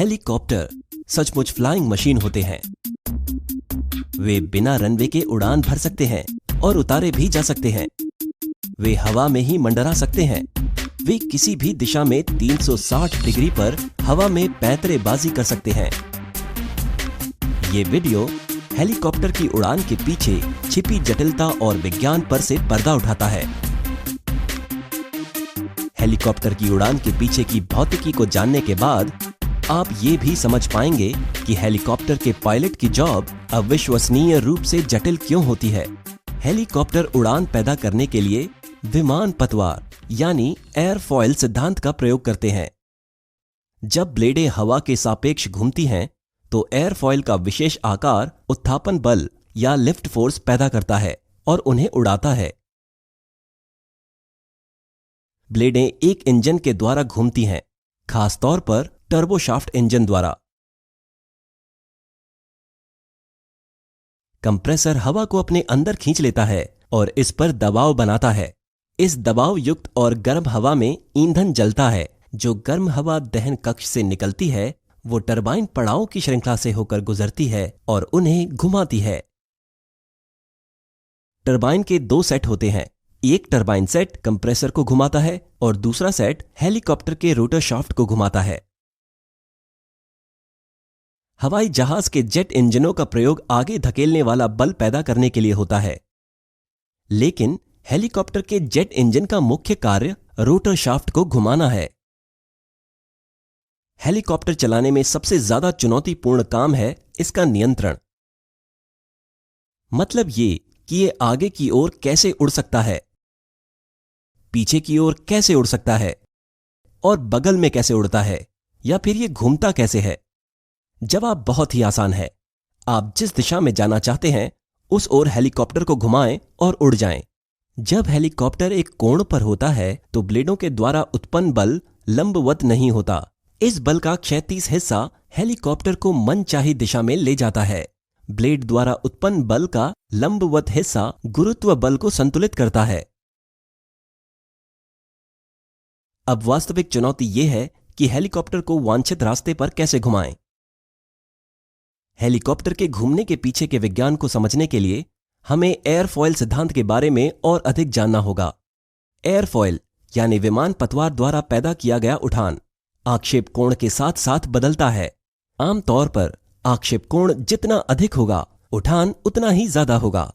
Helicopter सचमुच flying machine होते हैं। वे बिना रनवे के उड़ान भर सकते हैं और उतारे भी जा सकते हैं। वे हवा में ही मंडरा सकते हैं। वे किसी भी दिशा में 360 डिग्री पर हवा में पैंतरेबाजी कर सकते हैं। ये वीडियो हेलीकॉप्टर की उड़ान के पीछे छिपी जटिलता और विज्ञान पर से पर्दा उठाता है। हेलीकॉप्टर की उड़ान के पीछे की भौतिकी को जानने के बाद आप ये भी समझ पाएंगे कि हेलीकॉप्टर के पायलट की जॉब अविश्वसनीय रूप से जटिल क्यों होती है। हेलीकॉप्टर उड़ान पैदा करने के लिए विमान पतवार यानी एयरफॉयल सिद्धांत का प्रयोग करते हैं। जब ब्लेडें हवा के सापेक्ष घूमती हैं, तो एयरफॉयल का विशेष आकार उत्थापन बल या लिफ्ट फोर्स पैदा करता है और उन्हें उड़ाता है। ब्लेडें एक इंजन के द्वारा घूमती हैं, खासतौर पर टर्बोशाफ्ट इंजन द्वारा। कंप्रेसर हवा को अपने अंदर खींच लेता है और इस पर दबाव बनाता है। इस दबाव युक्त और गर्म हवा में ईंधन जलता है। जो गर्म हवा दहन कक्ष से निकलती है वो टरबाइन पड़ावों की श्रृंखला से होकर गुजरती है और उन्हें घुमाती है। टरबाइन के दो सेट होते हैं। एक टरबाइन सेट कंप्रेसर को घुमाता है और दूसरा सेट हेलीकॉप्टर के रोटर शाफ्ट को घुमाता है। हवाई जहाज के जेट इंजनों का प्रयोग आगे धकेलने वाला बल पैदा करने के लिए होता है, लेकिन हेलीकॉप्टर के जेट इंजन का मुख्य कार्य रोटर शाफ्ट को घुमाना है। हेलीकॉप्टर चलाने में सबसे ज्यादा चुनौतीपूर्ण काम है इसका नियंत्रण। मतलब ये कि ये आगे की ओर कैसे उड़ सकता है, पीछे की ओर कैसे उड़ सकता है और बगल में कैसे उड़ता है, या फिर ये घूमता कैसे है। जवाब बहुत ही आसान है। आप जिस दिशा में जाना चाहते हैं उस ओर हेलीकॉप्टर को घुमाएं और उड़ जाएं। जब हेलीकॉप्टर एक कोण पर होता है तो ब्लेडों के द्वारा उत्पन्न बल लंबवत नहीं होता। इस बल का क्षैतिज हिस्सा हेलीकॉप्टर को मनचाही दिशा में ले जाता है। ब्लेड द्वारा उत्पन्न बल का लंबवत हिस्सा गुरुत्व बल को संतुलित करता है। अब वास्तविक चुनौती यह है कि हेलीकॉप्टर को वांछित रास्ते पर कैसे घुमाएं। हेलीकॉप्टर के घूमने के पीछे के विज्ञान को समझने के लिए हमें एयरफॉयल सिद्धांत के बारे में और अधिक जानना होगा। एयरफॉयल यानी विमान पतवार द्वारा पैदा किया गया उठान आक्षेप कोण के साथ साथ बदलता है। आमतौर पर आक्षेप कोण जितना अधिक होगा, उठान उतना ही ज्यादा होगा।